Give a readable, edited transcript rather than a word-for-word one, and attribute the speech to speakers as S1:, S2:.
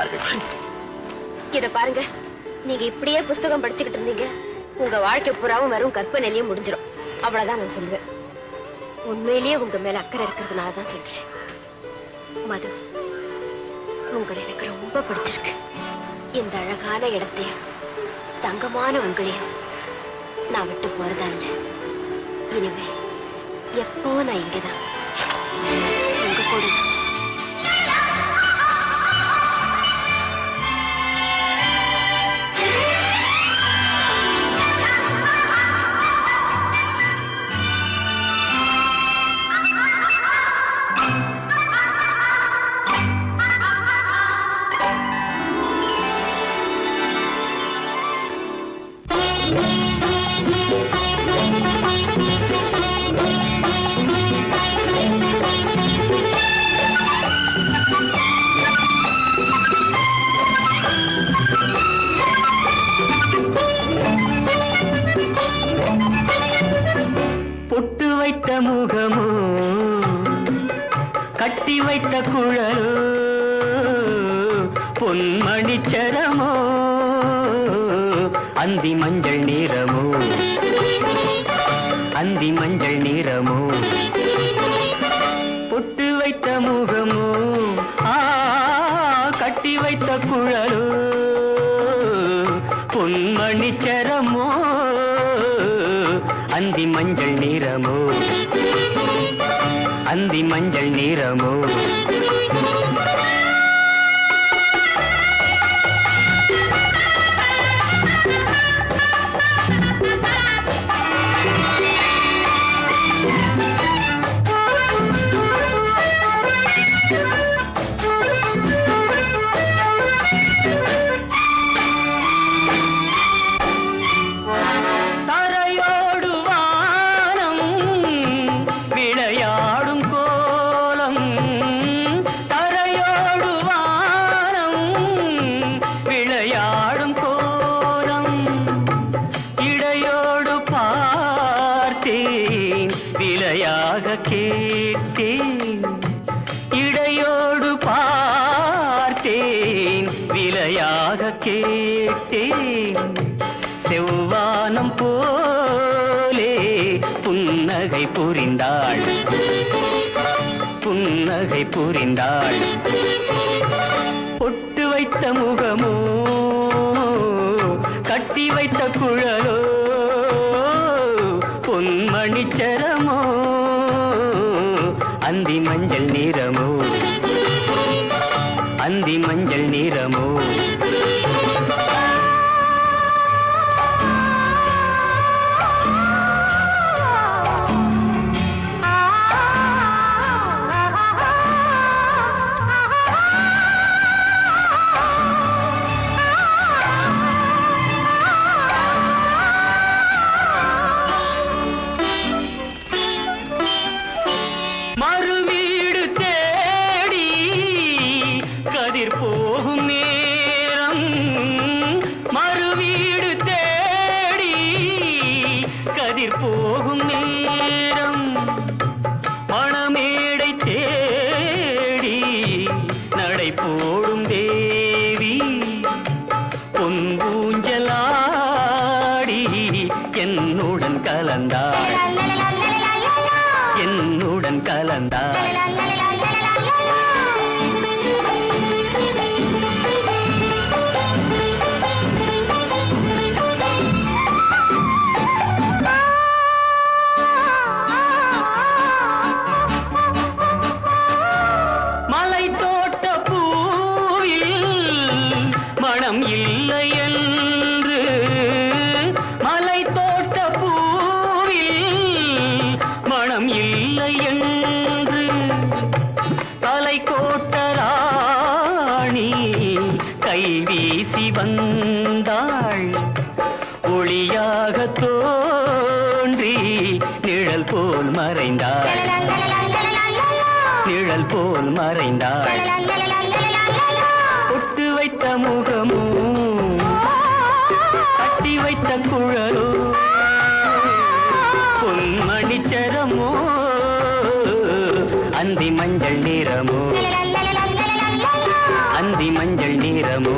S1: சொன்னார்கள்.
S2: இத பாருங்க, நீங்க இப்படியே புஸ்தகம் படிச்சுக்கிட்டு இருந்தீங்க, உங்க வாழ்க்கை புறாவும் வெறும் கற்பனையிலேயே முடிஞ்சிடும். அவ்வளவுதான் நான் சொல்லுவேன். உண்மையிலேயே உங்க மேல அக்கறை இருக்கிறதுனால தான் சொல்றேன். மது, உங்களை எனக்கு ரொம்ப பிடிச்சிருக்கு. இந்த அழகான இடத்தையும் தங்கமான உங்களையும் நான் விட்டு போறதா இல்ல. இனிமே எப்போ நான் இங்கதான், உங்க கூட தான்.
S3: முகமோ கட்டி வைத்த குழலோ பொன்மணிச்சரமோ அந்தி மஞ்சள் நிறமோ அந்தி மஞ்சள் நிறமோ பொட்டு வைத்த முகமோ கட்டி வைத்த குழலோ பொன்மணிச்சரமோ அந்தி மஞ்சள் நிறமோ அந்தி மஞ்சள் நிறமோ கேட்டேன் இடையோடு பார்த்தேன் விலையாக கேட்டேன் செவ்வானம் போலே புன்னகை புரிந்தாள் புன்னகை புரிந்தாள் பொட்டு வைத்த முகமோ கட்டி வைத்த குழலோ பொன்மணிச்சரமோ அந்தி மஞ்சள் நிறமோ அந்தி மஞ்சள் நிறமோ மறுவீடு தேடி கதிர் போகும் நேரம் மறுவீடு தேடி கதிர் போகும் நேரம் மணமேடை தேடி நடை போடும் தேவி பொன்பூஞ்சலாடி என்னுடன் கலந்தாள் என்னுடன் கலந்தாள் மலை தோட்ட பூவில் மனம் இல்லை என்று மலை தோட்ட பூவில் மனம் இல்லை என்று தலை கோட்ட ராணி கை வீசி வந்தாள் ஒளியாக தோன்றி நிழல் போல் மறைந்தாள் நிழல் போல் மறைந்தாள் பொட்டு வைத்த முகமோ கட்டி வைத்த குழலோ பொன்மணிச்சரமோ அந்தி மஞ்சள் நிறமோ அந்தி மஞ்சள் மஞ்சள் நிறமோ